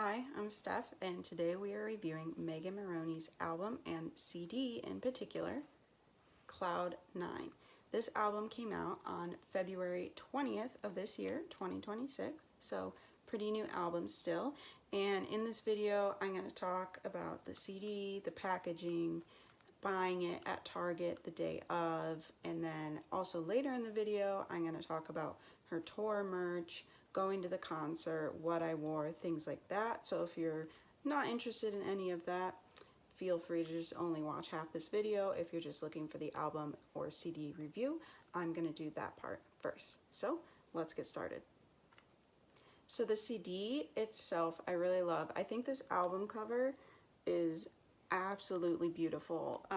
Hi, I'm Steph, and today we are reviewing Megan Moroney's album and CD in particular, Cloud 9. This album came out on February 20th of this year, 2026, so pretty new album still. And in this video, I'm going to talk about the CD, the packaging, buying it at Target the day of, and then also later in the video, I'm going to talk about her tour merch, going to the concert, what I wore, things like that. So if you're not interested in any of that, feel free to just only watch half this video. If you're just looking for the album or CD review, I'm gonna do that part first. So let's get started. So the CD itself, I really love. I think this album cover is absolutely beautiful.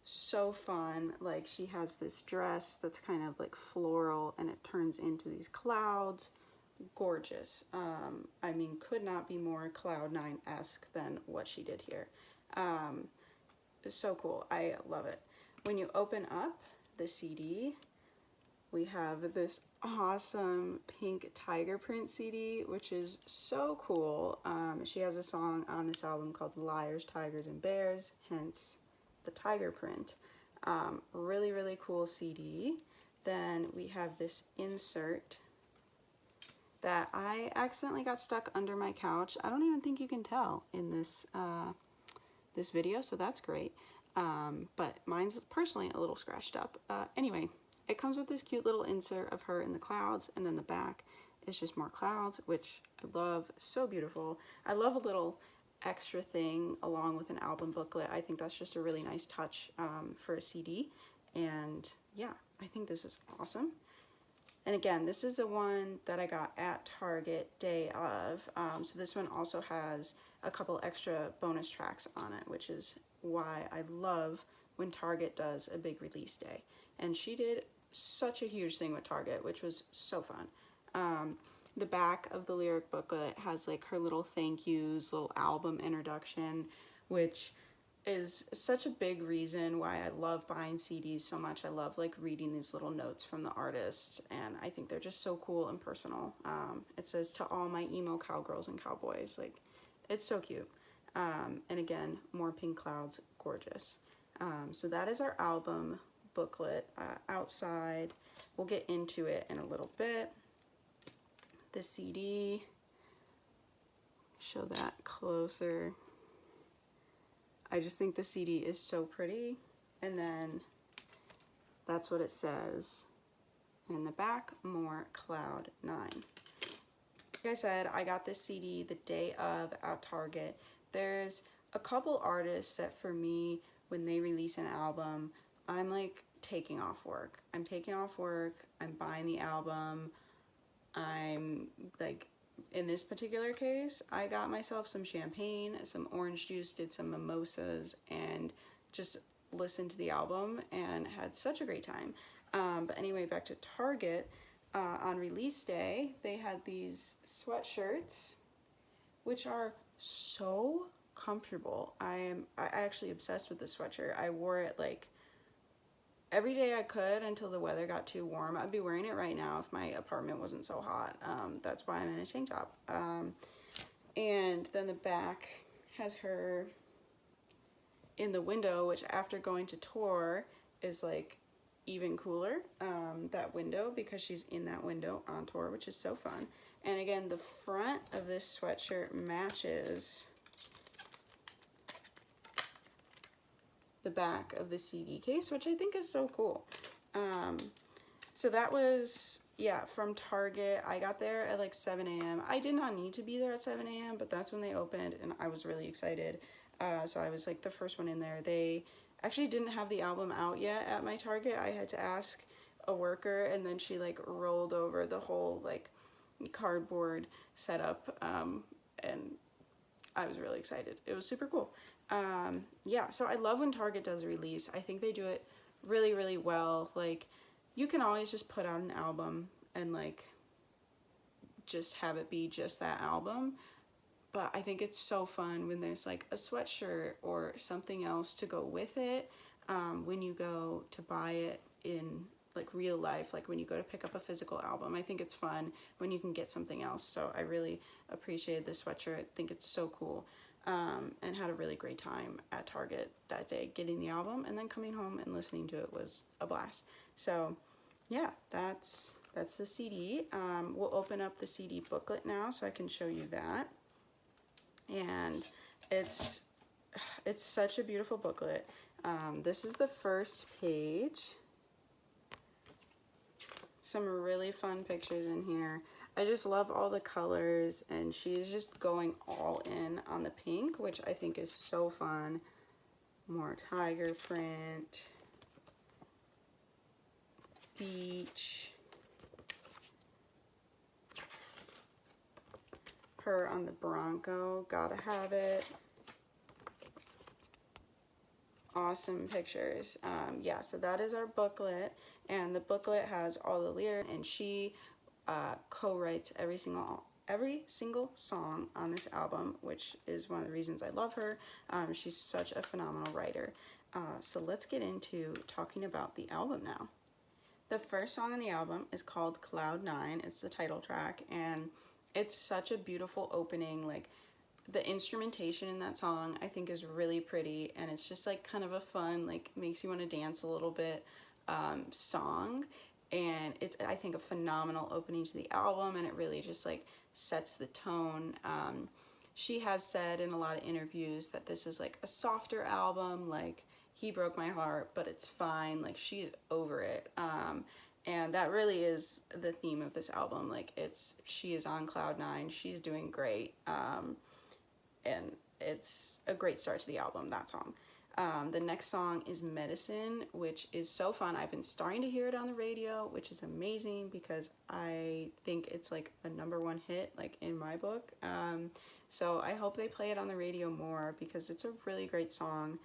So fun. Like, she has this dress that's kind of like floral and it turns into these clouds. Gorgeous. I mean, could not be more Cloud 9-esque than what she did here. It's so cool. I love it. When you open up the CD, we have this awesome pink tiger print CD, which is so cool. She has a song on this album called Liars, Tigers, and Bears, hence the tiger print. Really, really cool CD. Then we have this insert that I accidentally got stuck under my couch. I don't even think you can tell in this this video, so that's great. But mine's personally a little scratched up. Anyway, it comes with this cute little insert of her in the clouds, and then the back is just more clouds, which I love. So beautiful. I love a little extra thing along with an album booklet. I think that's just a really nice touch for a CD. And yeah, I think this is awesome. And again, this is the one that I got at Target day of. So this one also has a couple extra bonus tracks on it, which is why I love when Target does a big release day. And she did such a huge thing with Target, which was so fun. The back of the lyric booklet has like her little thank yous, little album introduction, which is such a big reason why I love buying CDs so much. I love like reading these little notes from the artists, and I think they're just so cool and personal. It says, "To all my emo cowgirls and cowboys." Like, it's so cute. And again, more pink clouds, gorgeous. So that is our album booklet. Outside, we'll get into it in a little bit. The CD, show that closer. I just think the CD is so pretty. And then that's what it says in the back, more Cloud 9. Like I said, I got this CD the day of at Target. There's a couple artists that for me, when they release an album, I'm like taking off work. I'm taking off work, I'm buying the album. I'm like, in this particular case, I got myself some champagne, some orange juice, did some mimosas, and just listened to the album and had such a great time. But anyway, back to Target. On release day, they had these sweatshirts, which are so comfortable. I actually obsessed with this sweatshirt. I wore it like every day I could until the weather got too warm. I'd be wearing it right now if my apartment wasn't so hot. That's why I'm in a tank top. And then the back has her in the window, which after going to tour is like even cooler, that window, because she's in that window on tour, which is so fun. And again, the front of this sweatshirt matches the back of the CD case, which I think is so cool. So that was, yeah, from Target. I got there at like 7 a.m. I did not need to be there at 7 a.m., but that's when they opened, and I was really excited. So I was like the first one in there. They actually didn't have the album out yet at my Target. I had to ask a worker, and then she like rolled over the whole like cardboard setup, and I was really excited. It was super cool. Yeah, so I love when Target does a release. I think they do it really, really well. Like, you can always just put out an album and like just have it be just that album. But I think it's so fun when there's like a sweatshirt or something else to go with it when you go to buy it in like real life, like when you go to pick up a physical album. I think it's fun when you can get something else. So I really appreciated this sweatshirt. I think it's so cool. And had a really great time at Target that day getting the album, and then coming home and listening to it was a blast. So yeah, that's the CD. We'll open up the CD booklet now so I can show you that. And it's such a beautiful booklet. This is the first page. Some really fun pictures in here. I just love all the colors, and she's just going all in on the pink, which I think is so fun. More tiger print, beach, her on the Bronco, gotta have it. Awesome pictures. Yeah, so that is our booklet, and the booklet has all the lyrics, and she co-writes every single song on this album, which is one of the reasons I love her. She's such a phenomenal writer. So let's get into talking about the album now. The first song on the album is called Cloud 9. It's the title track, and it's such a beautiful opening. Like, the instrumentation in that song I think is really pretty, and it's just like kind of a fun, like makes you want to dance a little bit song. And it's, I think, a phenomenal opening to the album, and it really just like sets the tone. She has said in a lot of interviews that this is like a softer album, like He Broke My Heart, but it's fine, like she's over it. And that really is the theme of this album. Like, she is on cloud 9, she's doing great, and it's a great start to the album, that song. The next song is Medicine, which is so fun. I've been starting to hear it on the radio, which is amazing because I think it's like a #1 hit, like in my book. So I hope they play it on the radio more because it's a really great song.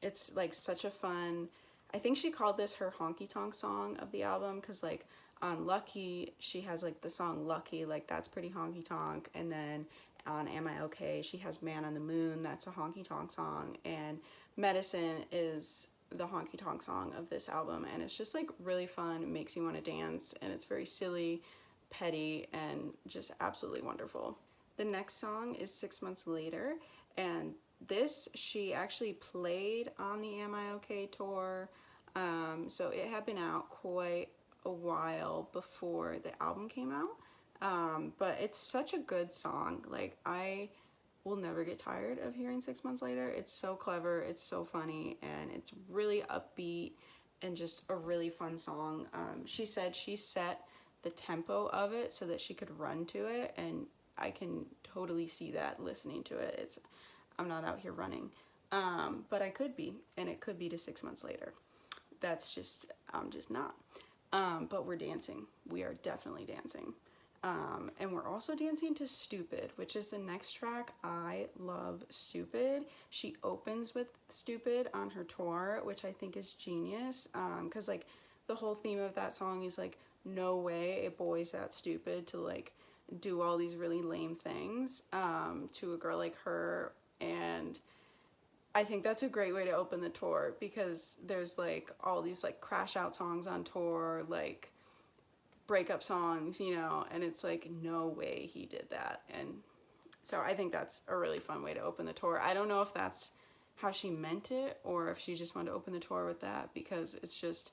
It's like such a fun, I think she called this her honky tonk song of the album, because like on Lucky, she has like the song Lucky, like that's pretty honky tonk. And then on Am I Okay, she has Man on the Moon, that's a honky tonk song, and Medicine is the honky tonk song of this album, and it's just like really fun. It makes you want to dance, and it's very silly, petty, and just absolutely wonderful. The next song is 6 Months Later, and this she actually played on the Am I Okay tour, so it had been out quite a while before the album came out. But it's such a good song. Like, I will never get tired of hearing 6 Months Later. It's so clever, it's so funny, and it's really upbeat and just a really fun song. She said she set the tempo of it so that she could run to it, and I can totally see that listening to it. I'm not out here running, but I could be, and it could be to 6 Months Later. I'm just not. But we're dancing. We are definitely dancing. And we're also dancing to Stupid, which is the next track. I love Stupid. She opens with Stupid on her tour, which I think is genius, because like the whole theme of that song is like, no way a boy's that stupid to like do all these really lame things to a girl like her. And I think that's a great way to open the tour, because there's like all these like crash out songs on tour, like breakup songs, you know, and it's like, no way he did that. And so I think that's a really fun way to open the tour. I don't know if that's how she meant it, or if she just wanted to open the tour with that, because it's just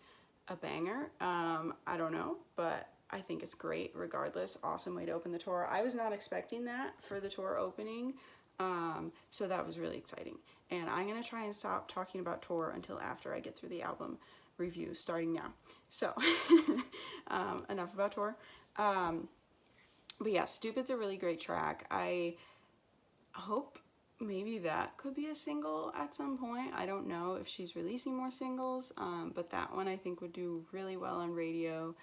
a banger. I don't know, but I think it's great regardless. Awesome way to open the tour. I was not expecting that for the tour opening, so that was really exciting. And I'm gonna try and stop talking about tour until after I get through the album review, starting now. So enough about tour. But yeah, Stupid's a really great track. I hope maybe that could be a single at some point. I don't know if she's releasing more singles, but that one I think would do really well on radio.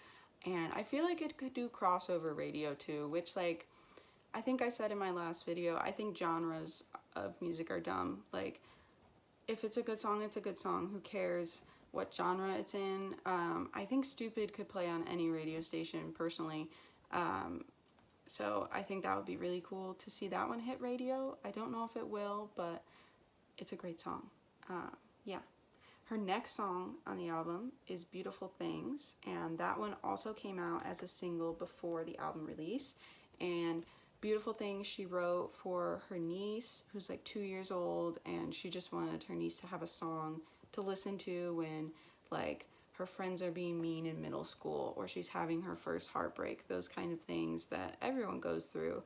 And I feel like it could do crossover radio too, which, like, I think I said in my last video, I think genres of music are dumb. Like, if it's a good song, it's a good song. Who cares what genre it's in? I think Stupid could play on any radio station, personally. So I think that would be really cool to see that one hit radio. I don't know if it will, but it's a great song. Yeah. Her next song on the album is Beautiful Things, and that one also came out as a single before the album release. And Beautiful Things she wrote for her niece, who's like 2 years old, and she just wanted her niece to have a song to listen to when like her friends are being mean in middle school, or she's having her first heartbreak, those kind of things that everyone goes through.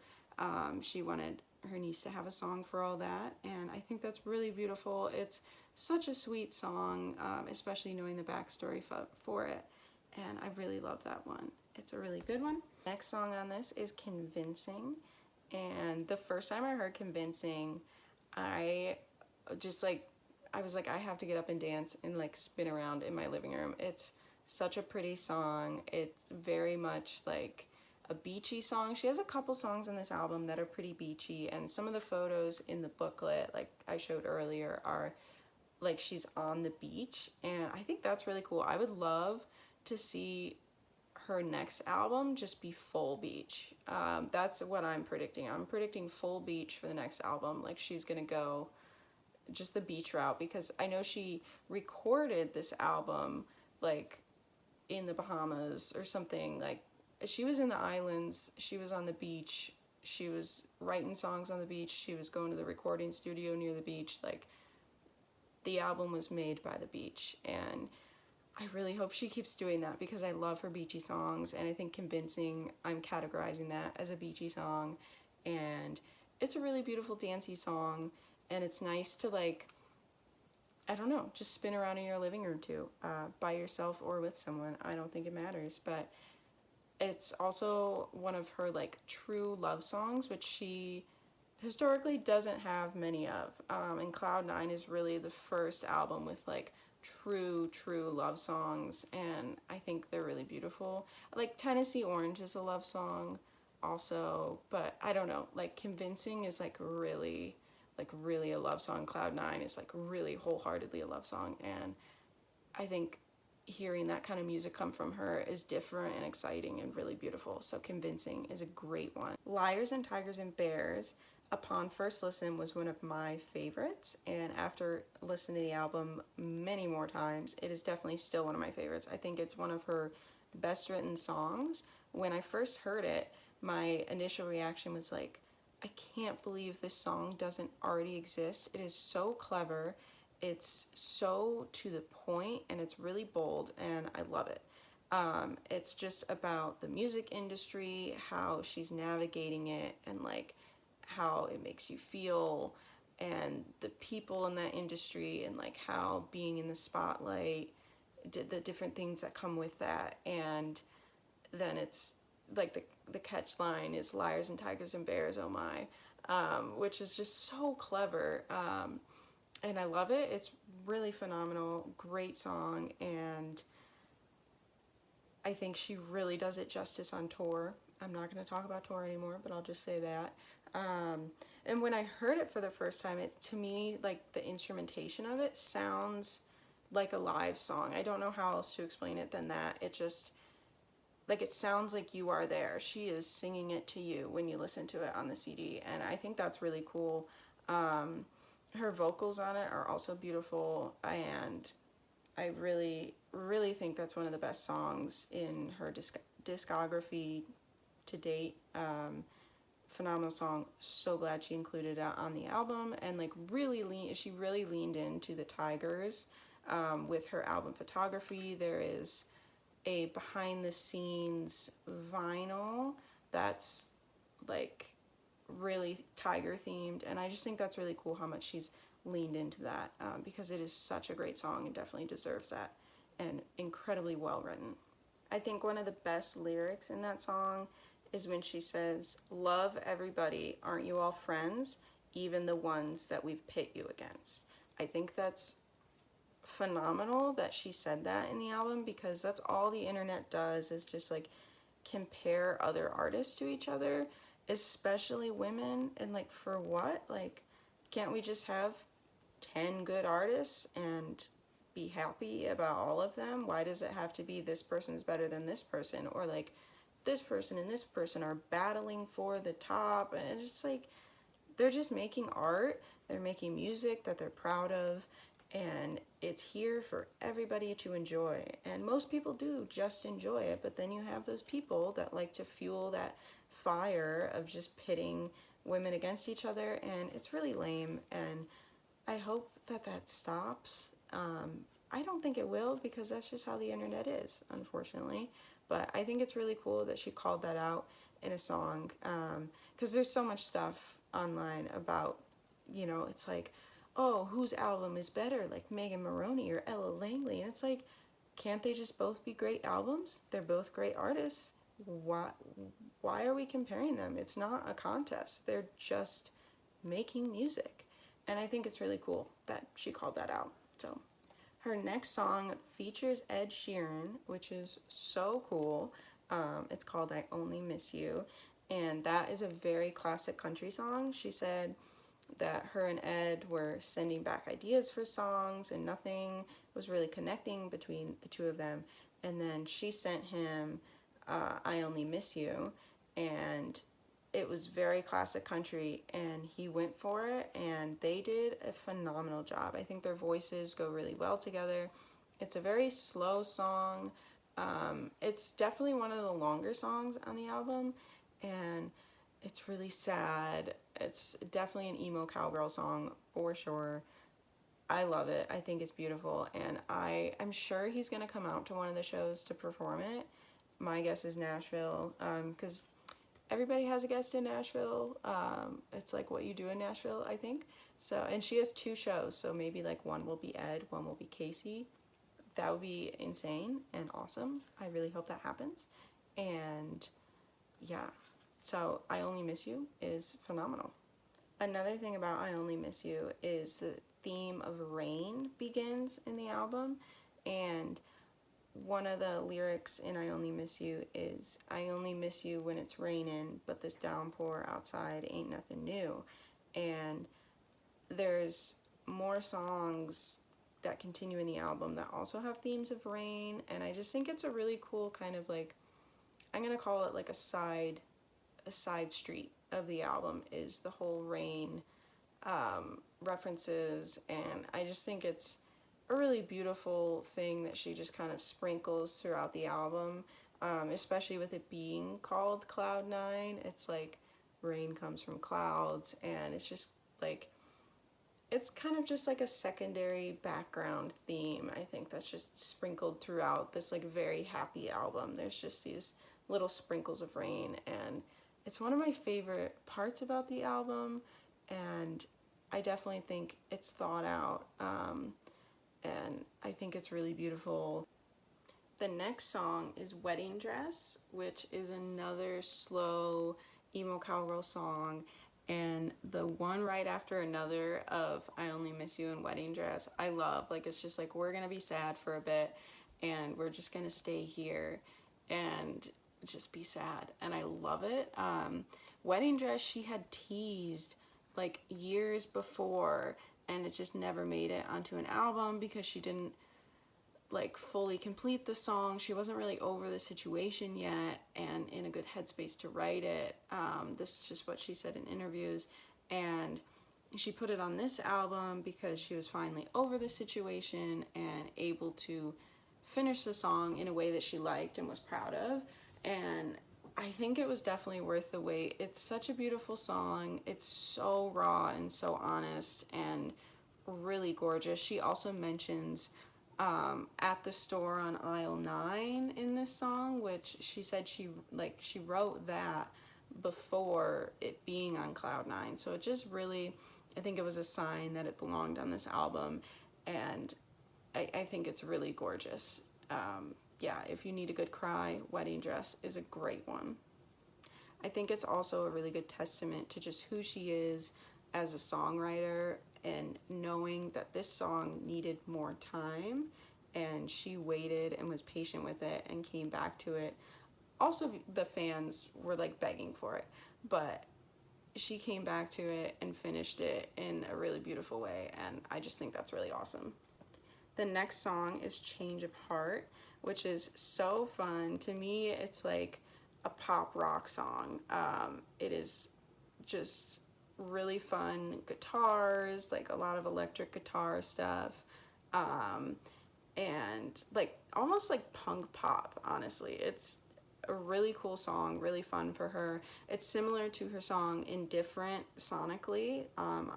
She wanted her niece to have a song for all that, and I think that's really beautiful. It's such a sweet song, especially knowing the backstory for it, and I really love that one. It's a really good one. Next song on this is Convincing, and the first time I heard Convincing, I was like, I have to get up and dance and like spin around in my living room. It's such a pretty song. It's very much like a beachy song. She has a couple songs on this album that are pretty beachy, and some of the photos in the booklet, like I showed earlier, are like she's on the beach, and I think that's really cool. I would love to see her next album just be full beach. That's what I'm predicting. I'm predicting full beach for the next album. Like she's gonna go just the beach route, because I know she recorded this album like in the Bahamas or something. Like she was in the islands, she was on the beach, she was writing songs on the beach, she was going to the recording studio near the beach. Like the album was made by the beach, and I really hope she keeps doing that because I love her beachy songs, and I think Convincing, I'm categorizing that as a beachy song, and it's a really beautiful dancey song, and it's nice to like, I don't know, just spin around in your living room too, by yourself or with someone. I don't think it matters, but it's also one of her like true love songs, which she historically doesn't have many of, and Cloud 9 is really the first album with like true love songs, and I think they're really beautiful. Like Tennessee Orange is a love song also, but I don't know, like Convincing is like really a love song. Cloud 9 is like really wholeheartedly a love song, and I think hearing that kind of music come from her is different and exciting and really beautiful. So Convincing is a great one. Liars and Tigers and Bears, upon first listen, was one of my favorites, and after listening to the album many more times, it is definitely still one of my favorites. I think it's one of her best written songs. When I first heard it, my initial reaction was like, I can't believe this song doesn't already exist. It is so clever, it's so to the point, and it's really bold, and I love it. It's just about the music industry, how she's navigating it, and like how it makes you feel, and the people in that industry, and like how being in the spotlight, the different things that come with that. And then it's like the catch line is liars and tigers and bears, oh my, which is just so clever, and I love it. It's really phenomenal, great song, and I think she really does it justice on tour. I'm not going to talk about tour anymore, but I'll just say that. And when I heard it for the first time, it, to me, like the instrumentation of it sounds like a live song. I don't know how else to explain it than that. It just, like, it sounds like you are there. She is singing it to you when you listen to it on the CD, and I think that's really cool. Her vocals on it are also beautiful, and I really think that's one of the best songs in her discography to date. Phenomenal song. So glad she included it on the album, and like she really leaned into the tigers with her album photography. There is a behind the scenes vinyl that's like really tiger themed, and I just think that's really cool how much she's leaned into that, because it is such a great song and definitely deserves that, and incredibly well written. I think one of the best lyrics in that song is when she says, "Love everybody, aren't you all friends, even the ones that we've pit you against." I think that's phenomenal that she said that in the album, because that's all the internet does, is just like compare other artists to each other, especially women, and like, for what? Like, can't we just have 10 good artists and be happy about all of them? Why does it have to be this person's better than this person, or like this person and this person are battling for the top? And it's just like, they're just making art, they're making music that they're proud of, and it's here for everybody to enjoy. And most people do just enjoy it, but then you have those people that like to fuel that fire of just pitting women against each other, and it's really lame, and I hope that that stops. I don't think it will, because that's just how the internet is, unfortunately. But I think it's really cool that she called that out in a song, because there's so much stuff online about, you know, it's like, oh, whose album is better, like Megan Moroney or Ella Langley? And it's like, can't they just both be great albums? They're both great artists. Why are we comparing them? It's not a contest. They're just making music. And I think it's really cool that she called that out. So her next song features Ed Sheeran, which is so cool. It's called I Only Miss You. And that is a very classic country song. She said that her and Ed were sending back ideas for songs and nothing was really connecting between the two of them. And then she sent him I Only Miss You, and it was very classic country, and he went for it, and they did a phenomenal job. I think their voices go really well together. It's a very slow song. It's definitely one of the longer songs on the album, and it's really sad. It's definitely an emo cowgirl song for sure. I love it. I think it's beautiful, and I'm sure he's gonna come out to one of the shows to perform it. My guess is Nashville, because everybody has a guest in Nashville. It's like what you do in Nashville, I think. So, and she has 2 shows, so maybe like one will be Ed, one will be Casey. That would be insane and awesome. I really hope that happens. And yeah, so I Only Miss You is phenomenal. Another thing about I Only Miss You is the theme of rain begins in the album, and one of the lyrics in I Only Miss You is, I only miss you when it's raining, but this downpour outside ain't nothing new. And there's more songs that continue in the album that also have themes of rain, and I just think it's a really cool kind of like, I'm gonna call it like a side street of the album is the whole rain references, and I just think it's a really beautiful thing that she just kind of sprinkles throughout the album, especially with it being called Cloud 9. It's like rain comes from clouds, and it's just like, it's kind of just like a secondary background theme, I think, that's just sprinkled throughout this like very happy album. There's just these little sprinkles of rain, and it's one of my favorite parts about the album, and I definitely think it's thought out. And I think it's really beautiful. The next song is Wedding Dress, which is another slow emo cowgirl song, and the one right after another of I Only Miss You and Wedding Dress I love. Like, it's just like, we're gonna be sad for a bit and we're just gonna stay here and just be sad, and I love it. Wedding Dress she had teased like years before, and it just never made it onto an album because she didn't like fully complete the song. She wasn't really over the situation yet and in a good headspace to write it. This is just what she said in interviews, and she put it on this album because she was finally over the situation and able to finish the song in a way that she liked and was proud of. And I think it was definitely worth the wait. It's such a beautiful song. It's so raw and so honest and really gorgeous. She also mentions At the Store on Aisle 9 in this song, which she said she wrote that before it being on Cloud 9. So it just really, I think it was a sign that it belonged on this album, and I think it's really gorgeous. Yeah, if you need a good cry, Wedding Dress is a great one. I think it's also a really good testament to just who she is as a songwriter, and knowing that this song needed more time, and she waited and was patient with it and came back to it. Also, the fans were like begging for it, but she came back to it and finished it in a really beautiful way, and I just think that's really awesome. The next song is Change of Heart, which is so fun. To me, it's like a pop rock song. It is just really fun guitars, like a lot of electric guitar stuff. and like almost like punk pop, honestly. It's a really cool song, really fun for her. It's similar to her song Indifferent sonically, on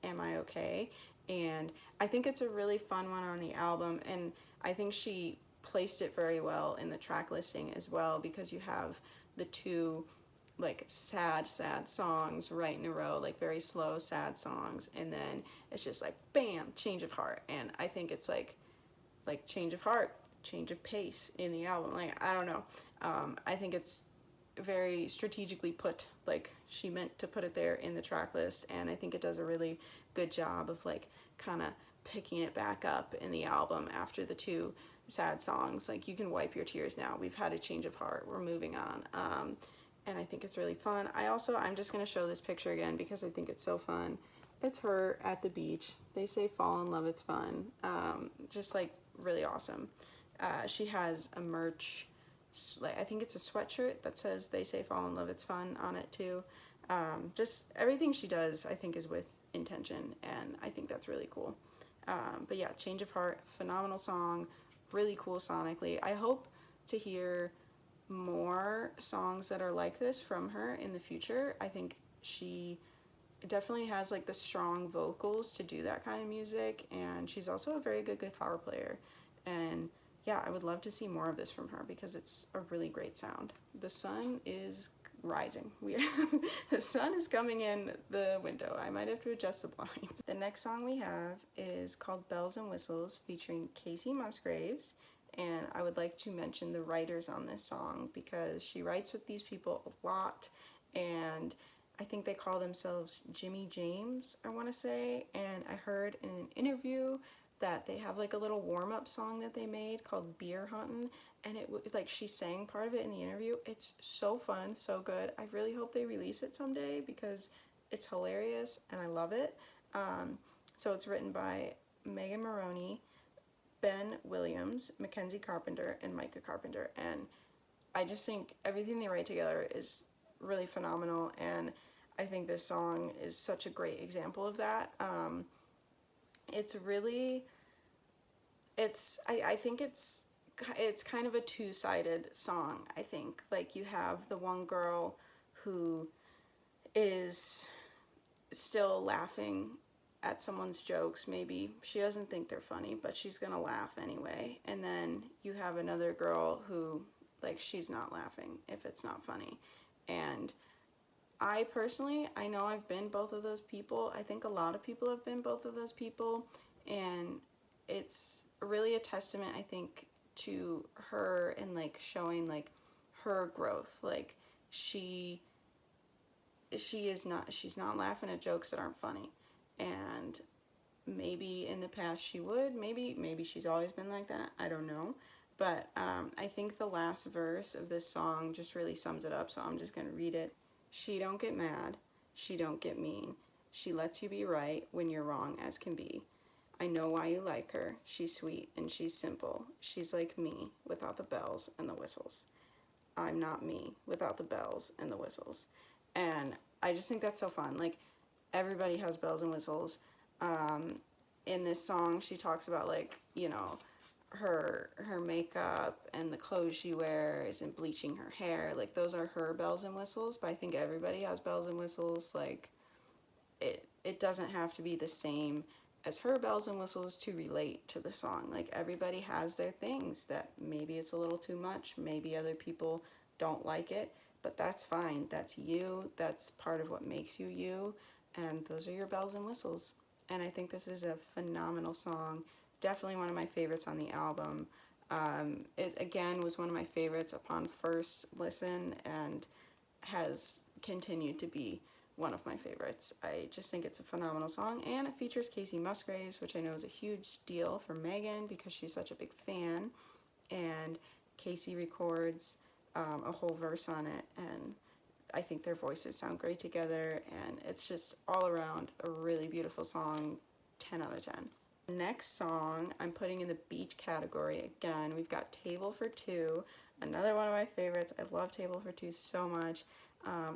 Am I Okay? And I think it's a really fun one on the album, and I think she placed it very well in the track listing as well, because you have the two like sad songs right in a row, like very slow sad songs, and then it's just like bam, change of heart. And I think it's like change of heart, change of pace in the album. Like, I don't know. I think it's very strategically put, like she meant to put it there in the track list, and I think it does a really good job of like kind of picking it back up in the album after the two sad songs. Like, you can wipe your tears now. We've had a change of heart. We're moving on. And I think it's really fun. I'm just going to show this picture again because I think it's so fun. It's her at the beach. They say fall in love, it's fun. Just like really awesome. She has a merch, like I think it's a sweatshirt that says they say fall in love, it's fun on it too. Just everything she does I think is with intention, and I think that's really cool. But yeah, Change of Heart, phenomenal song, really cool sonically. I hope to hear more songs that are like this from her in the future. I think she definitely has like the strong vocals to do that kind of music, and she's also a very good guitar player. And yeah, I would love to see more of this from her because it's a really great sound. The sun is rising. The sun is coming in the window. I might have to adjust the blinds. The next song we have is called Bells and Whistles, featuring Casey Musgraves. And I would like to mention the writers on this song because she writes with these people a lot, and I think they call themselves Jimmy James, I want to say. And I heard in an interview that they have like a little warm-up song that they made called Beer Huntin', and it like she sang part of it in the interview. It's so fun, so good. I really hope they release it someday because it's hilarious and I love it. So it's written by Megan Moroney, Ben Williams, Mackenzie Carpenter, and Micah Carpenter, and I just think everything they write together is really phenomenal, and I think this song is such a great example of that. It's really, I think it's kind of a two-sided song. I think like you have the one girl who is still laughing at someone's jokes. Maybe she doesn't think they're funny, but she's gonna laugh anyway. And then you have another girl who, like, she's not laughing if it's not funny. And I personally, I know I've been both of those people. I think a lot of people have been both of those people, and it's really a testament, I think, to her and like showing like her growth. Like she's not laughing at jokes that aren't funny. And maybe in the past she would, maybe she's always been like that, I don't know. But I think the last verse of this song just really sums it up, so I'm just gonna read it. She don't get mad, she don't get mean, she lets you be right when you're wrong as can be. I know why you like her, she's sweet and she's simple, she's like me without the bells and the whistles. I'm not me without the bells and the whistles. And I just think that's so fun. Like, everybody has bells and whistles. In this song, she talks about, like, you know, her makeup and the clothes she wears and bleaching her hair. Like, those are her bells and whistles, but I think everybody has bells and whistles. Like, it doesn't have to be the same as her bells and whistles to relate to the song. Like, everybody has their things that maybe it's a little too much, maybe other people don't like it, but that's fine. That's you. That's part of what makes you you, and those are your bells and whistles. And I think this is a phenomenal song. Definitely one of my favorites on the album. It again was one of my favorites upon first listen and has continued to be one of my favorites. I just think it's a phenomenal song, and it features Casey Musgraves, which I know is a huge deal for Megan because she's such a big fan, and Casey records a whole verse on it, and I think their voices sound great together, and it's just all around a really beautiful song. 10 out of 10. The next song I'm putting in the beach category again. We've got Table for Two, another one of my favorites. I love Table for Two so much.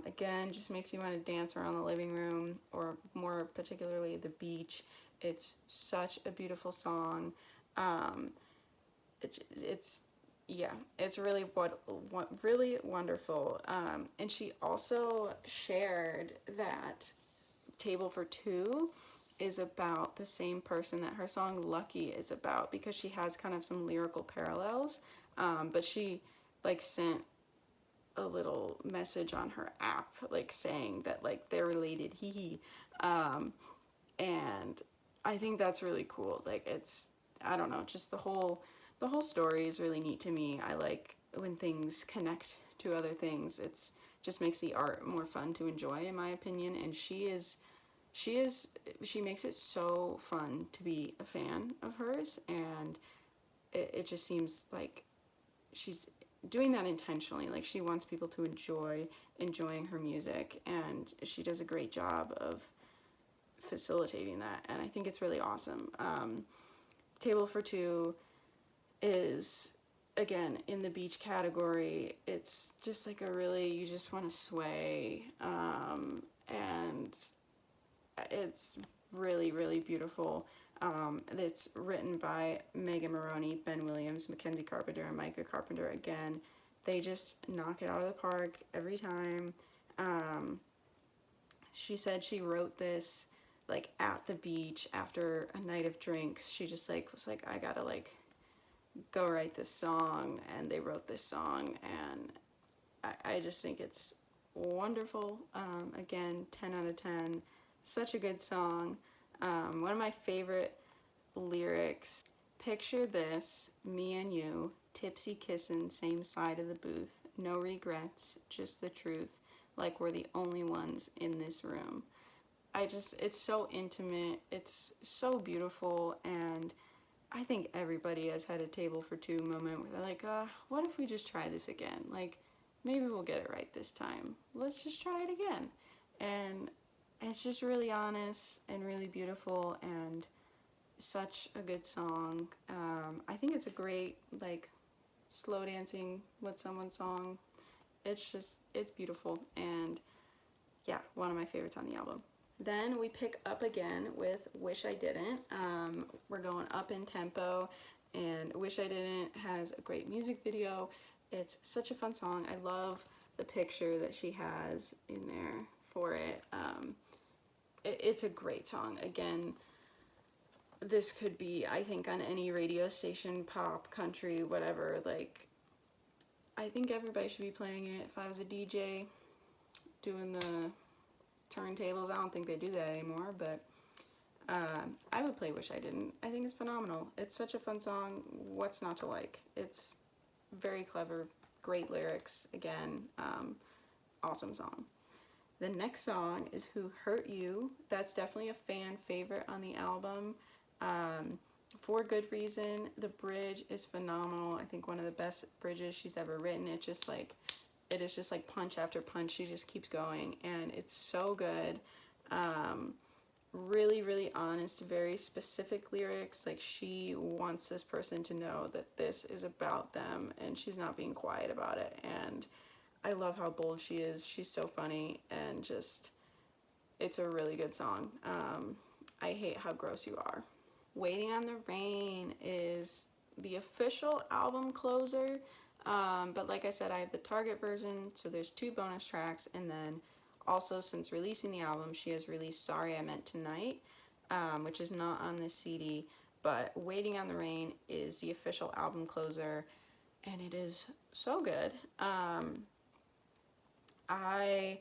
Again, just makes you want to dance around the living room, or more particularly the beach. It's such a beautiful song. Um, it's yeah, it's really really wonderful. And she also shared that Table for Two is about the same person that her song Lucky is about, because she has kind of some lyrical parallels. But she like sent a little message on her app like saying that like they're related, hee hee. And I think that's really cool. Like, it's, I don't know, just the whole story is really neat to me. I like when things connect to other things. It's just makes the art more fun to enjoy, in my opinion. And she makes it so fun to be a fan of hers, and it just seems like she's doing that intentionally. Like, she wants people to enjoying her music, and she does a great job of facilitating that, and I think it's really awesome. Table for Two is, again, in the beach category. It's just like a really, you just want to sway, and it's really, really beautiful. It's written by Megan Moroney, Ben Williams, Mackenzie Carpenter, and Micah Carpenter. Again, they just knock it out of the park every time. She said she wrote this like at the beach after a night of drinks. She just like was like, I gotta like go write this song, and they wrote this song, and I just think it's wonderful. Again, 10 out of 10. Such a good song. One of my favorite lyrics: picture this, me and you, tipsy kissing, same side of the booth, no regrets, just the truth, like we're the only ones in this room. It's so intimate, it's so beautiful, and I think everybody has had a Table for Two moment where they're like, what if we just try this again? Like, maybe we'll get it right this time. Let's just try it again. And it's just really honest and really beautiful, and such a good song. I think it's a great, like, slow dancing with someone song. It's beautiful, and yeah, one of my favorites on the album. Then we pick up again with Wish I Didn't. We're going up in tempo, and Wish I Didn't has a great music video. It's such a fun song. I love the picture that she has in there for it. It's a great song. Again, this could be, I think, on any radio station, pop, country, whatever. Like, I think everybody should be playing it. If I was a DJ doing the turntables, I don't think they do that anymore, but I would play Wish I Didn't. I think it's phenomenal. It's such a fun song. What's not to like? It's very clever, great lyrics. Again, awesome song. The next song is Who Hurt You. That's definitely a fan favorite on the album, for good reason. The bridge is phenomenal. I think one of the best bridges she's ever written. It is just like punch after punch. She just keeps going, and it's so good. Really, really honest, very specific lyrics. Like, she wants this person to know that this is about them, and she's not being quiet about it. And I love how bold she is. She's so funny, and just, it's a really good song. I Hate How Gross You Are. Waiting on the Rain is the official album closer. But like I said, I have the Target version, so there's 2 bonus tracks, and then also, since releasing the album, she has released Sorry I Meant Tonight, which is not on this CD, but Waiting on the Rain is the official album closer, and it is so good. I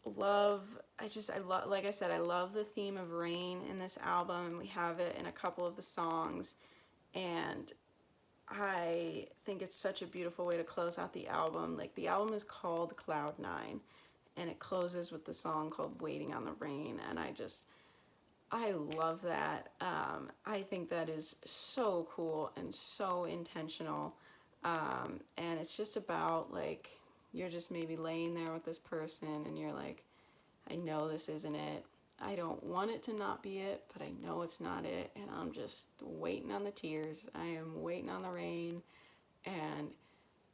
love, like I said, I love the theme of rain in this album. We have it in a couple of the songs, and I think it's such a beautiful way to close out the album. Like, the album is called Cloud 9, and it closes with the song called Waiting on the Rain, and I love that. I think that is so cool and so intentional, and it's just about, like, you're just maybe laying there with this person, and you're like, I know this isn't it. I don't want it to not be it, but I know it's not it, and I'm just waiting on the tears. I am waiting on the rain, and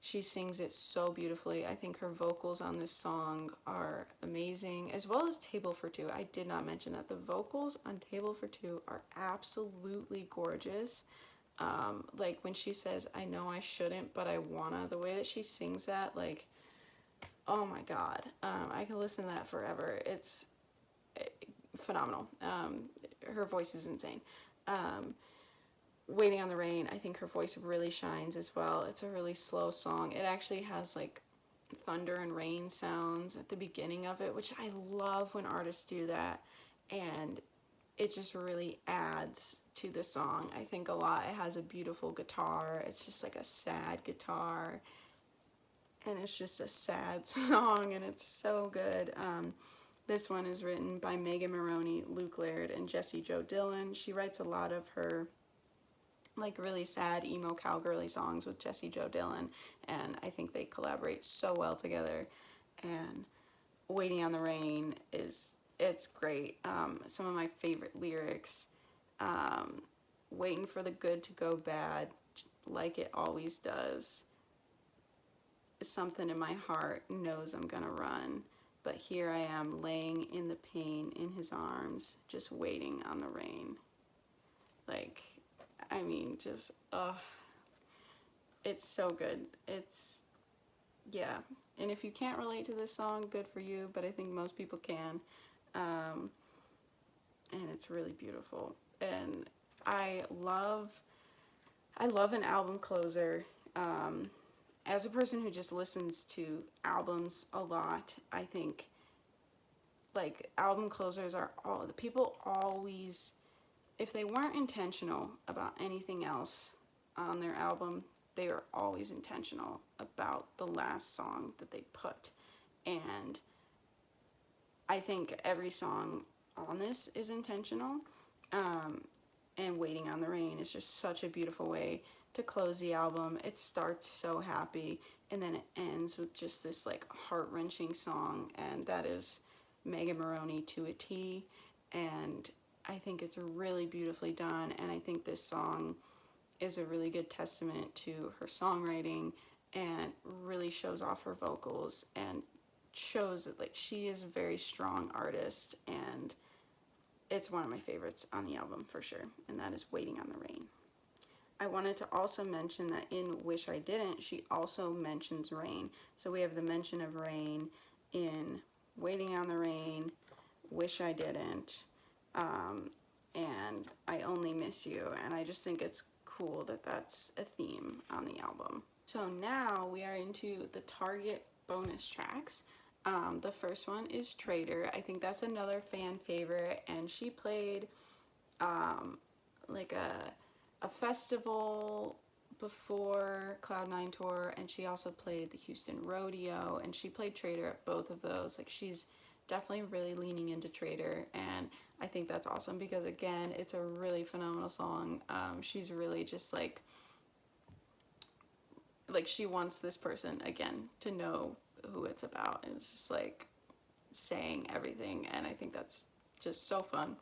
She sings it so beautifully. I think her vocals on this song are amazing, as well as Table for Two. I did not mention that the vocals on Table for Two are absolutely gorgeous. Like when she says, I know I shouldn't, but I wanna, the way that she sings that, like, oh my god. I can listen to that forever. It's phenomenal. Her voice is insane. Waiting on the Rain, I think her voice really shines as well. It's a really slow song. It actually has like thunder and rain sounds at the beginning of it, which I love when artists do that, and it just really adds to the song. I think a lot. It has a beautiful guitar. It's just like a sad guitar, and it's just a sad song, and it's so good. This one is written by Megan Moroney, Luke Laird, and Jessie Jo Dillon. She writes a lot of her like really sad emo cowgirly songs with Jessie Jo Dillon, and I think they collaborate so well together. And Waiting on the Rain it's great. Some of my favorite lyrics, waiting for the good to go bad like it always does. Something in my heart knows I'm gonna run, but here I am laying in the pain in his arms, just waiting on the rain. Like, I mean, just, it's so good. It's, yeah. And if you can't relate to this song, good for you, but I think most people can. And it's really beautiful. And I love an album closer. As a person who just listens to albums a lot, I think, like, album closers are all, the people always, if they weren't intentional about anything else on their album, they are always intentional about the last song that they put. And I think every song on this is intentional. And Waiting on the Rain is just such a beautiful way to close the album. It starts so happy, and then it ends with just this like heart-wrenching song, and that is Megan Moroney to a T. And I think it's really beautifully done, and I think this song is a really good testament to her songwriting, and really shows off her vocals and shows that like she is a very strong artist, and it's one of my favorites on the album for sure, and that is Waiting on the Rain. I wanted to also mention that in Wish I Didn't, she also mentions rain. So we have the mention of rain in Waiting on the Rain, Wish I Didn't, and I Only Miss You, and I just think it's cool that that's a theme on the album. So now we are into the Target bonus tracks. The first one is Traitor. I think that's another fan favorite, and she played like a festival before Cloud9 tour, and she also played the Houston Rodeo, and she played Traitor at both of those. Like, she's definitely really leaning into Traitor, and I think that's awesome because, again, it's a really phenomenal song. She's really just like she wants this person, again, to know who it's about, and it's just like saying everything, and I think that's just so fun.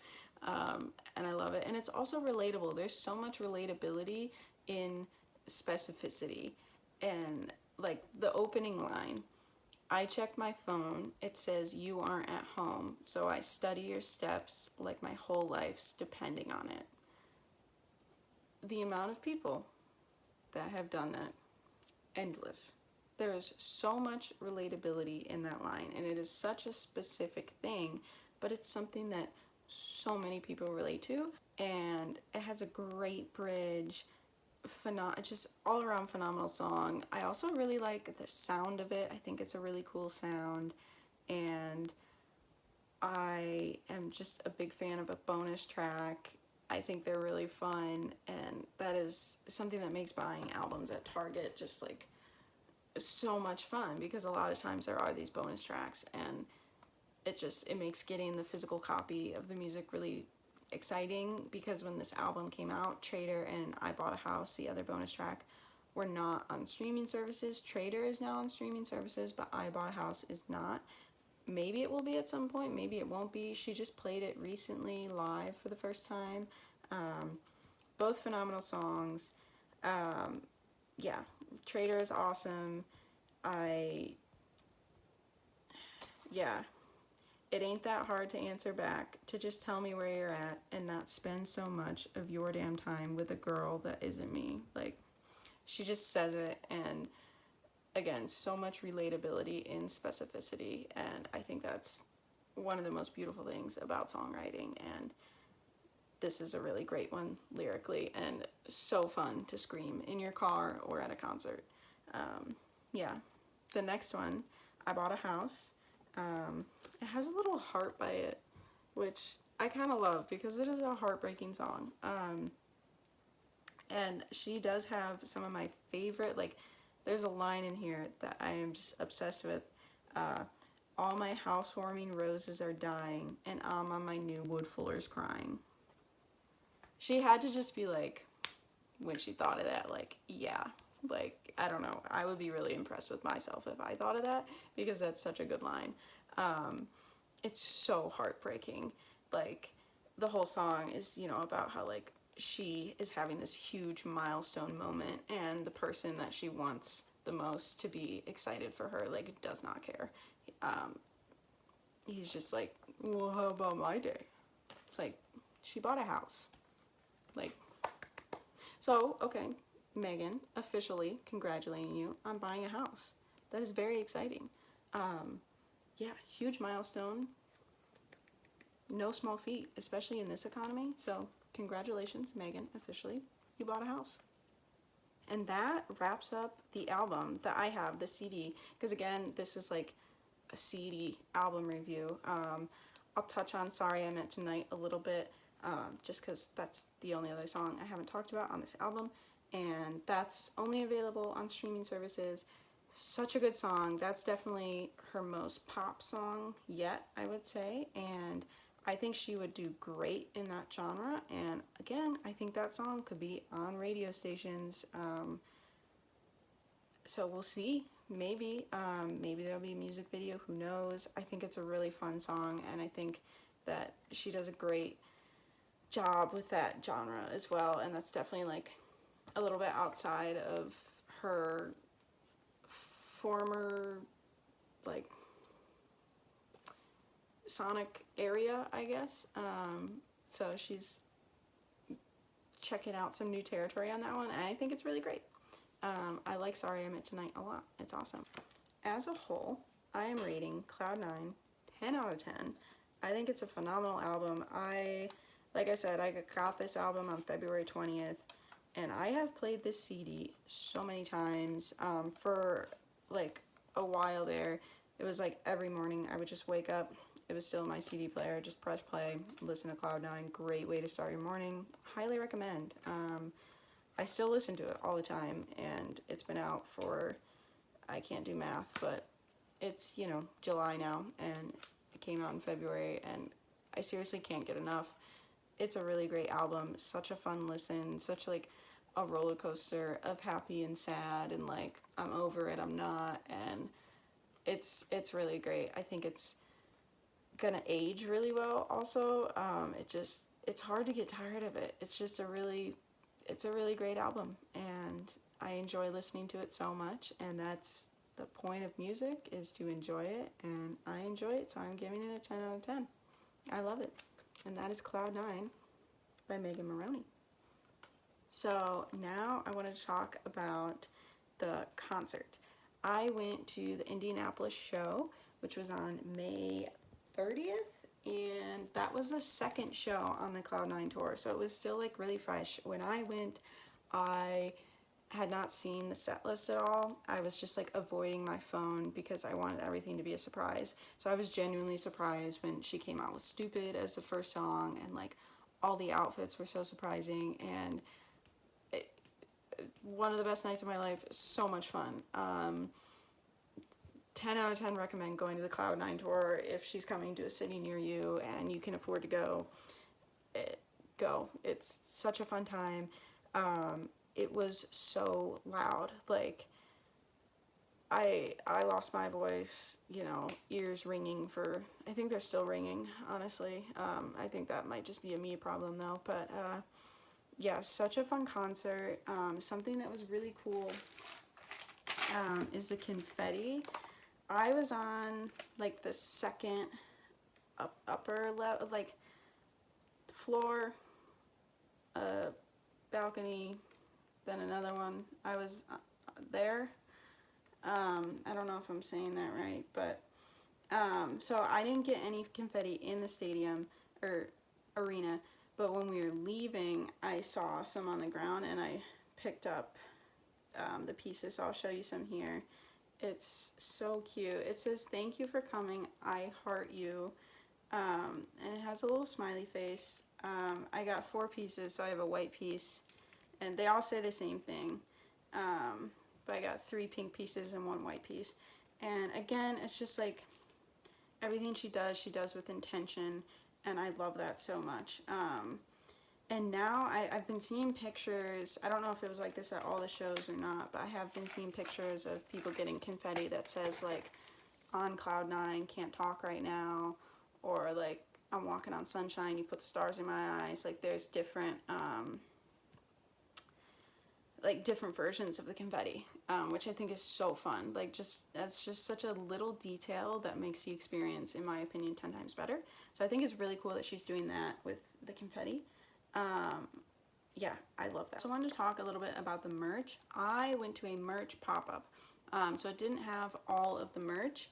And I love it, and it's also relatable. There's so much relatability in specificity, and like the opening line, I check my phone, it says you aren't at home, so I study your steps like my whole life's depending on it. The amount of people that have done that, endless. There's so much relatability in that line, and it is such a specific thing, but it's something that so many people relate to, and it has a great bridge. Just all around phenomenal song. I also really like the sound of it. I think it's a really cool sound, and I am just a big fan of a bonus track. I think they're really fun, and that is something that makes buying albums at Target just like so much fun, because a lot of times there are these bonus tracks, and it makes getting the physical copy of the music really exciting, because when this album came out, Traitor and I Bought a House, the other bonus track, were not on streaming services. Traitor is now on streaming services, but I Bought a House is not. Maybe it will be at some point, maybe it won't be. She just played it recently live for the first time. Both phenomenal songs. Yeah, Trader is awesome. Yeah, it ain't that hard to answer back, to just tell me where you're at and not spend so much of your damn time with a girl that isn't me. Like, she just says it, and again, so much relatability in specificity, and I think that's one of the most beautiful things about songwriting, and this is a really great one lyrically, and so fun to scream in your car or at a concert. Yeah, the next one, I Bought a House. It has a little heart by it, which I kind of love because it is a heartbreaking song. And she does have some of my favorite, like, there's a line in here that I am just obsessed with. All my housewarming roses are dying, and I'm on my new wood fullers crying. She had to just be like, when she thought of that, like, yeah, like, I don't know, I would be really impressed with myself if I thought of that, because that's such a good line. It's so heartbreaking. Like, the whole song is, you know, about how, like, she is having this huge milestone moment, and the person that she wants the most to be excited for her, like, does not care. He's just like, well, how about my day? It's like, she bought a house. Like, so, okay, Megan, officially congratulating you on buying a house. That is very exciting. Yeah, huge milestone. No small feat, especially in this economy. So, congratulations, Megan, officially, you bought a house. And that wraps up the album that I have, the CD, because again, this is like a CD album review. I'll touch on Sorry I Meant Tonight a little bit, just because that's the only other song I haven't talked about on this album, and that's only available on streaming services. Such a good song. That's definitely her most pop song yet, I would say, and I think she would do great in that genre. And again, I think that song could be on radio stations, so we'll see. Maybe there'll be a music video, who knows. I think it's a really fun song, and I think that she does a great job with that genre as well, and that's definitely like a little bit outside of her former, like, sonic area, I guess. So she's checking out some new territory on that one, and I think it's really great. I like Sorry I Meant Tonight a lot. It's awesome. As a whole, I am rating Cloud 9 10 out of 10. I think it's a phenomenal album. Like I said, I got this album on February 20th, and I have played this CD so many times. For like a while there, it was like every morning I would just wake up, it was still in my CD player, just press play, listen to Cloud 9. Great way to start your morning. Highly recommend. I still listen to it all the time, and it's been out for, I can't do math, but it's, you know, July now, and it came out in February, and I seriously can't get enough. It's a really great album, such a fun listen, such like a roller coaster of happy and sad, and like, I'm over it, I'm not, and it's really great. I think it's gonna age really well also. It's hard to get tired of it. It's just it's a really great album, and I enjoy listening to it so much, and that's the point of music, is to enjoy it, and I enjoy it, so I'm giving it a 10 out of 10. I love it. And that is Cloud 9 by Megan Moroney. So now I want to talk about the concert. I went to the Indianapolis show, which was on May 30th, and that was the second show on the Cloud 9 tour, so it was still like really fresh. When I went, I had not seen the set list at all. I was just like avoiding my phone because I wanted everything to be a surprise. So I was genuinely surprised when she came out with Stupid as the first song, and like all the outfits were so surprising, and one of the best nights of my life. So much fun. 10 out of 10 recommend going to the Cloud 9 tour. If she's coming to a city near you and you can afford to go, go. It's such a fun time. It was so loud. Like, I lost my voice, you know, ears ringing for, I think they're still ringing, honestly. I think that might just be a me problem though, but yeah, such a fun concert. Something that was really cool is the confetti. I was on like the second upper level, like floor, balcony, then another one. I was there. I don't know if I'm saying that right, but so I didn't get any confetti in the stadium or arena, but when we were leaving, I saw some on the ground and I picked up the pieces. So I'll show you some here. It's so cute. It says, "Thank you for coming. I heart you." And it has a little smiley face. I got 4 pieces, so I have a white piece, and they all say the same thing. But I got 3 pink pieces and 1 white piece. And again, it's just like everything she does with intention, and I love that so much. And now I've been seeing pictures. I don't know if it was like this at all the shows or not, but I have been seeing pictures of people getting confetti that says like, "On cloud 9, can't talk right now," or like, "I'm walking on sunshine, you put the stars in my eyes." Like there's different different versions of the confetti, which I think is so fun. Like that's just such a little detail that makes the experience, in my opinion, 10 times better. So I think it's really cool that she's doing that with the confetti. Yeah, I love that. So I wanted to talk a little bit about the merch. I went to a merch pop-up. So it didn't have all of the merch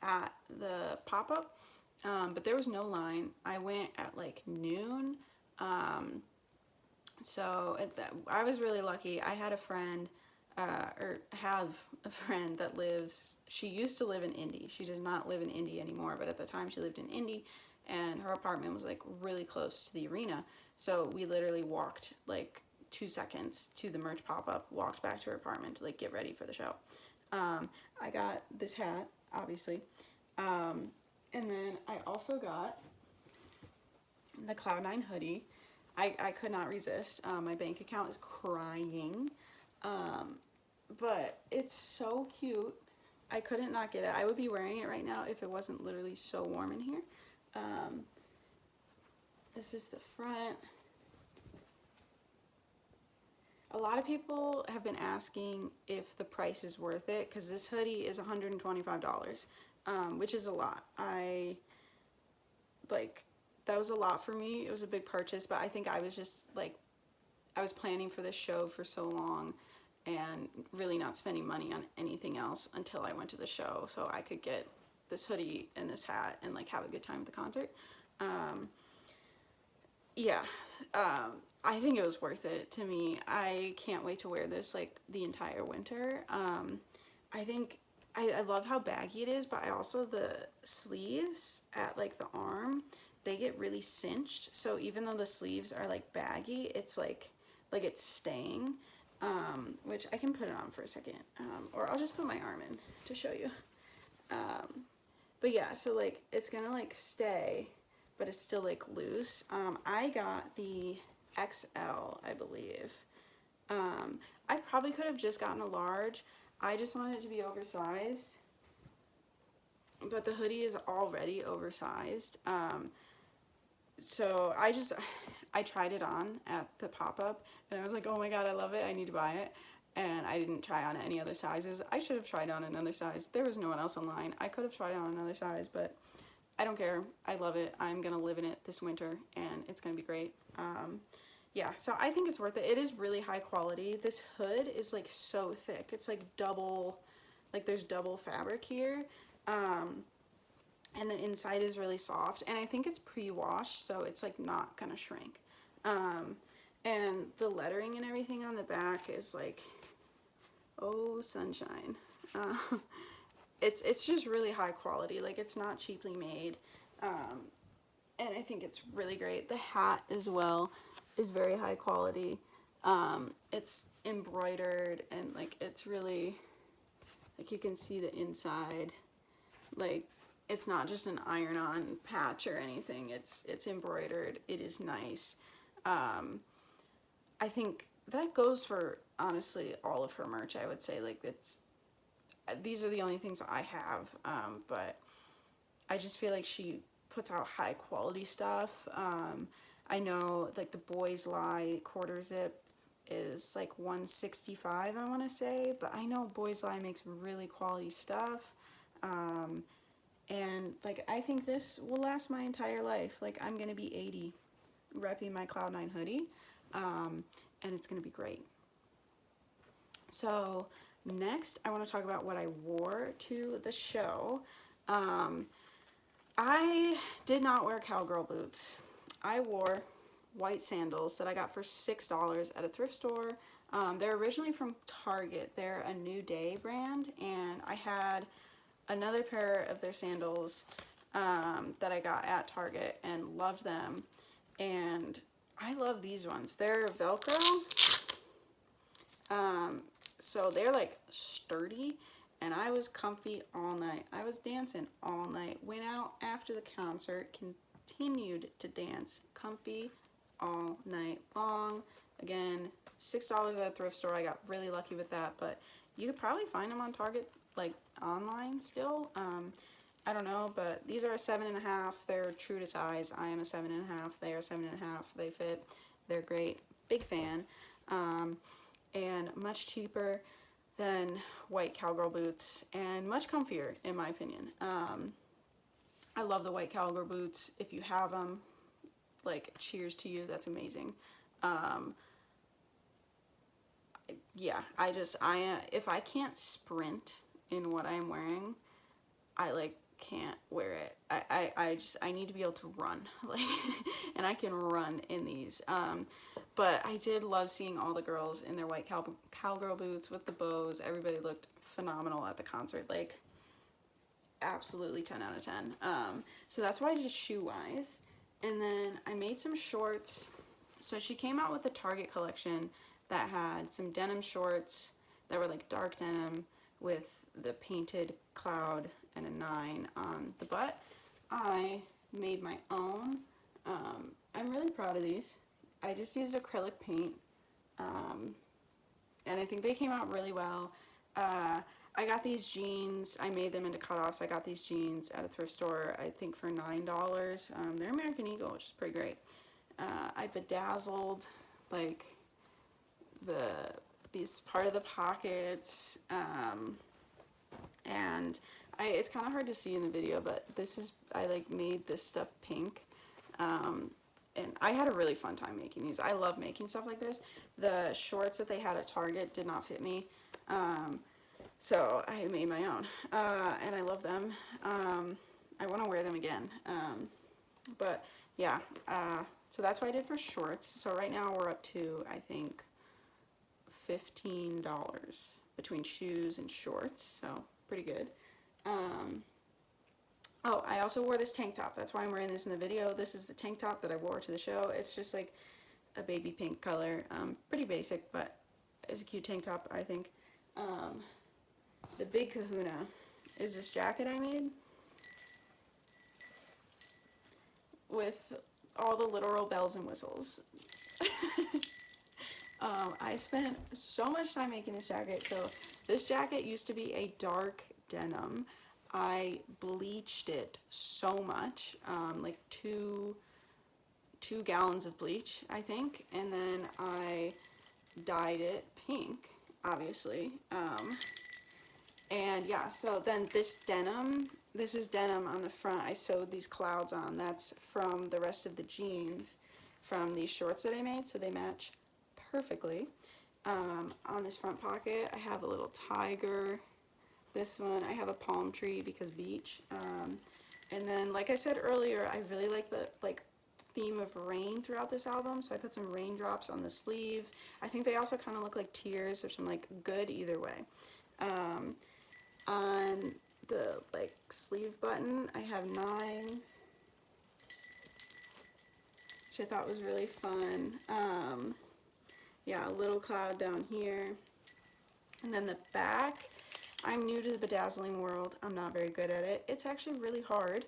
at the pop-up, but there was no line. I went at like noon. So I was really lucky. I had a friend, or have a friend that she used to live in Indy. She does not live in Indy anymore, but at the time she lived in Indy, and her apartment was like really close to the arena. So we literally walked like 2 seconds to the merch pop-up, walked back to her apartment to like get ready for the show. I got this hat, obviously. And then I also got the Cloud9 hoodie. I could not resist. My bank account is crying. But it's so cute. I couldn't not get it. I would be wearing it right now if it wasn't literally so warm in here. This is the front. A lot of people have been asking if the price is worth it, because this hoodie is $125, which is a lot. That was a lot for me. It was a big purchase, but I think I was just like, I was planning for this show for so long and really not spending money on anything else until I went to the show, so I could get this hoodie and this hat and like have a good time at the concert. Yeah, I think it was worth it to me. I can't wait to wear this like the entire winter. I think I love how baggy it is, but I also, the sleeves at like the arm, they get really cinched. So even though the sleeves are like baggy, it's like it's staying, which I can put it on for a second, or I'll just put my arm in to show you. But yeah, so like it's gonna like stay, but it's still like loose. I got the XL, I believe. I probably could have just gotten a large. I just wanted it to be oversized, but the hoodie is already oversized. So I tried it on at the pop-up and I was like, oh my god, I love it, I need to buy it. And I didn't try on any other sizes. I should have tried on another size. There was no one else online. I could have tried on another size, but I don't care. I love it. I'm gonna live in it this winter and it's gonna be great. Yeah, so I think it's worth it. It is really high quality. This hood is like so thick. It's like double, like there's double fabric here. And the inside is really soft. And I think it's pre-washed, so it's like not gonna shrink. And the lettering and everything on the back is like, oh, sunshine. It's just really high quality. Like it's not cheaply made. And I think it's really great. The hat as well is very high quality. It's embroidered and like it's really, like you can see the inside, like it's not just an iron-on patch or anything. It's embroidered. It is nice. I think that goes for honestly all of her merch. I would say like these are the only things I have, but I just feel like she puts out high quality stuff. I know like the Boys Lie quarter zip is like $165, I want to say, but I know Boys Lie makes really quality stuff. And like I think this will last my entire life. Like I'm gonna be 80 repping my Cloud9 hoodie, and it's gonna be great. So next I want to talk about what I wore to the show. I did not wear cowgirl boots. I wore white sandals that I got for $6 at a thrift store. They're originally from Target. They're a New Day brand, and I had another pair of their sandals that I got at Target and loved them. And I love these ones. They're Velcro, so they're like sturdy, and I was comfy all night. I was dancing all night. Went out after the concert, continued to dance comfy all night long. Again, $6 at a thrift store. I got really lucky with that, but you could probably find them on Target, like online still. I don't know, but these are a 7.5. They're true to size. I am a 7.5. They are 7.5. They fit. They're great. Big fan. And much cheaper than white cowgirl boots, and much comfier in my opinion. I love the white cowgirl boots. If you have them, like, cheers to you. That's amazing. Yeah, if I can't sprint in what I'm wearing, I like can't wear it. I need to be able to run, like, and I can run in these. But I did love seeing all the girls in their white cowgirl boots with the bows. Everybody looked phenomenal at the concert, like absolutely 10 out of 10. So that's what I did shoe wise. And then I made some shorts. So she came out with a Target collection that had some denim shorts that were like dark denim with the painted cloud and a 9 on the butt. I made my own. I'm really proud of these. I just used acrylic paint, and I think they came out really well. I got these jeans. I made them into cutoffs. I got these jeans at a thrift store, I think for $9. They're American Eagle, which is pretty great. I bedazzled like these part of the pockets, and it's kind of hard to see in the video, but I like made this stuff pink, and I had a really fun time making these. I love making stuff like this. The shorts that they had at Target did not fit me, so I made my own, and I love them. I want to wear them again, but yeah, so that's what I did for shorts. So right now we're up to, I think, $15 between shoes and shorts, so pretty good. Oh, I also wore this tank top. That's why I'm wearing this in the video. This is the tank top that I wore to the show. It's just like a baby pink color. Pretty basic, but it's a cute tank top, I think. The big kahuna is this jacket I made with all the literal bells and whistles. I spent so much time making this jacket. So this jacket used to be a dark denim. I bleached it so much, like two gallons of bleach, I think, and then I dyed it pink, obviously. And yeah, so then this is denim on the front. I sewed these clouds on. That's from the rest of the jeans from these shorts that I made, so they match perfectly. On this front pocket, I have a little tiger. This one, I have a palm tree because beach. And then, like I said earlier, I really like the theme of rain throughout this album, so I put some raindrops on the sleeve. I think they also kind of look like tears, which I'm like good either way. On the sleeve button, I have 9s, which I thought was really fun. Yeah, a little cloud down here. And then the back, I'm new to the bedazzling world. I'm not very good at it. It's actually really hard.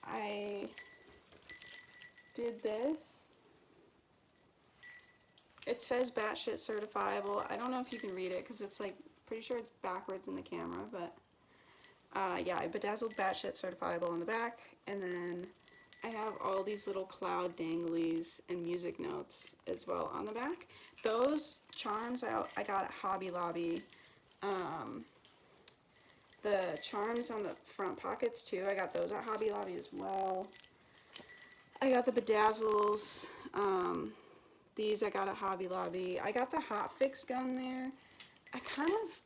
I did this. It says batshit certifiable. I don't know if you can read it because it's like, pretty sure it's backwards in the camera, but Yeah, I bedazzled batshit certifiable on the back, and then I have all these little cloud danglies and music notes as well on the back. Those charms I got at Hobby Lobby. The charms on the front pockets too, I got those at Hobby Lobby as well. I got the bedazzles. These I got at Hobby Lobby. I got the hot fix gun there. I kind of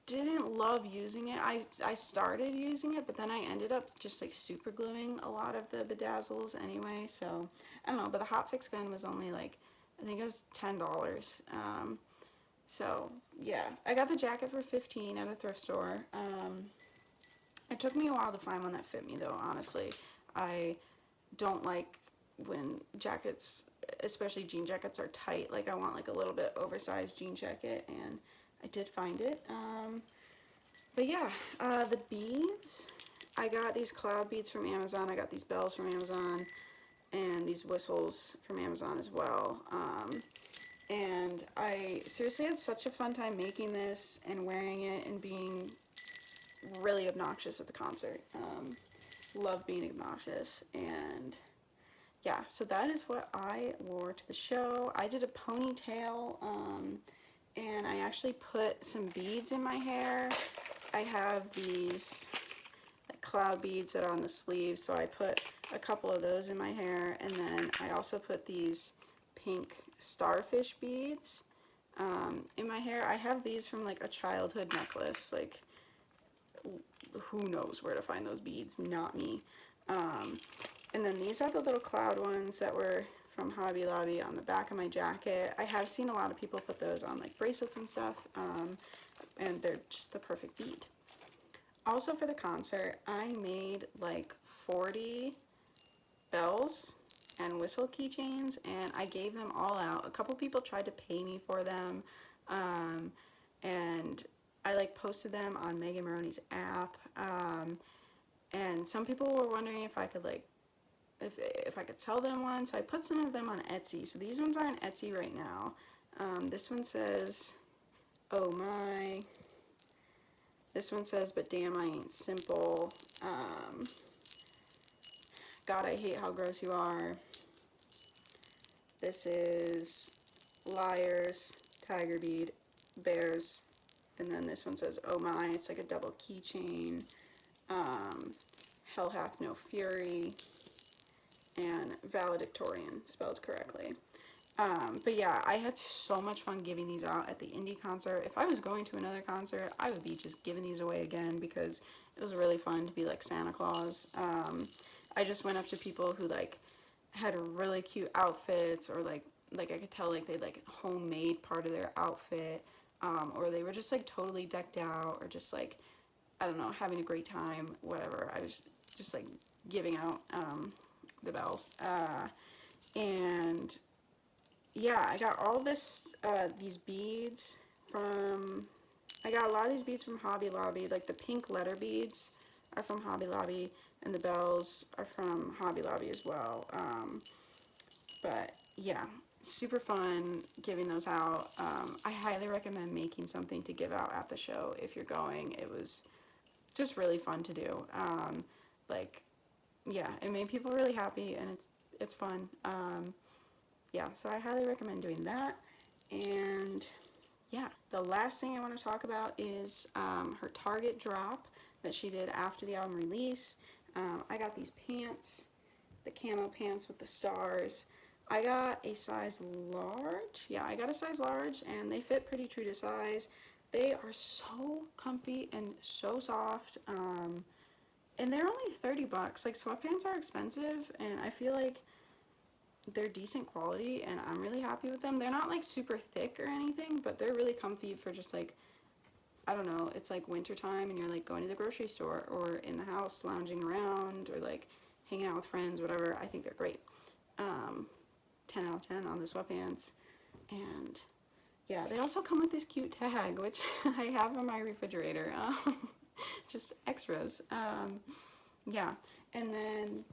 didn't love using it. I started using it, but then I ended up just like super gluing a lot of the bedazzles anyway, so I don't know, but the hot fix gun was only like, I think it was $10. So yeah, I got the jacket for $15 at a thrift store. It took me a while to find one that fit me though, honestly. I don't like when jackets, especially jean jackets, are tight. Like I want like a little bit oversized jean jacket, and I did find it. But yeah, the beads, I got these cloud beads from Amazon. I got these bells from Amazon, and these whistles from Amazon as well. And I seriously had such a fun time making this and wearing it and being really obnoxious at the concert. Love being obnoxious. And yeah, so that is what I wore to the show. I did a ponytail, and I actually put some beads in my hair. I have these like cloud beads that are on the sleeves, so I put a couple of those in my hair, and then I also put these pink starfish beads in my hair. I have these from like a childhood necklace. Like, who knows where to find those beads? Not me. And then these are the little cloud ones that were from Hobby Lobby on the back of my jacket. I have seen a lot of people put those on like bracelets and stuff, and they're just the perfect bead. Also for the concert, I made like 40 bells and whistle keychains, and I gave them all out. A couple people tried to pay me for them, and I like posted them on Megan Moroney's app, and some people were wondering if I could like if I could sell them one, so I put some of them on Etsy. So these ones are on Etsy right now. This one says, "Oh my." This one says, "But damn, I ain't simple." God, I hate how gross you are. This is liars, tiger bead, bears, and then this one says, "Oh my." It's like a double keychain. Hell hath no fury, and valedictorian spelled correctly. But yeah, I had so much fun giving these out at the indie concert. If I was going to another concert, I would be just giving these away again because it was really fun to be like Santa Claus. I just went up to people who like had really cute outfits, or like I could tell like they like homemade part of their outfit, or they were just like totally decked out, or just like, I don't know, having a great time, whatever. I was just like giving out the bells, and yeah, I got all this these beads from, I got a lot of these beads from Hobby Lobby. Like the pink letter beads are from Hobby Lobby, and the bells are from Hobby Lobby as well. But yeah, super fun giving those out. I highly recommend making something to give out at the show if you're going. It was just really fun to do. Like, yeah, it made people really happy, and it's fun. Yeah, so I highly recommend doing that. And yeah, the last thing I want to talk about is her Target drop that she did after the album release. I got these pants, the camo pants with the stars. I got a size large. Yeah, I got a size large, and they fit pretty true to size. They are so comfy and so soft, and they're only $30. Like, sweatpants are expensive, and I feel like they're decent quality, and I'm really happy with them. They're not like super thick or anything, but they're really comfy for just like, I don't know, it's like wintertime and you're like going to the grocery store or in the house lounging around or like hanging out with friends, whatever. I think they're great. 10 out of 10 on the sweatpants. And yeah, they also come with this cute tag, which I have on my refrigerator. Just extras. Yeah, and then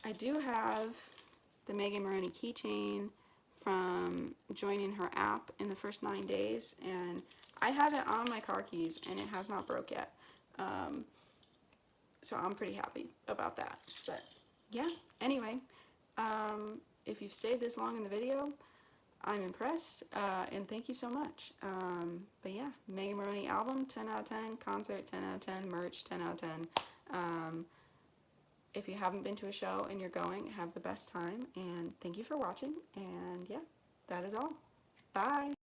I do have the Megan Moroney keychain from joining her app in the first 9 days, and I have it on my car keys, and it has not broke yet. So I'm pretty happy about that. But yeah, anyway, if you've stayed this long in the video, I'm impressed, and thank you so much. But yeah, Megan Moroney album, 10 out of 10, concert, 10 out of 10, merch, 10 out of 10. If you haven't been to a show and you're going, have the best time, and thank you for watching, and yeah, that is all. Bye!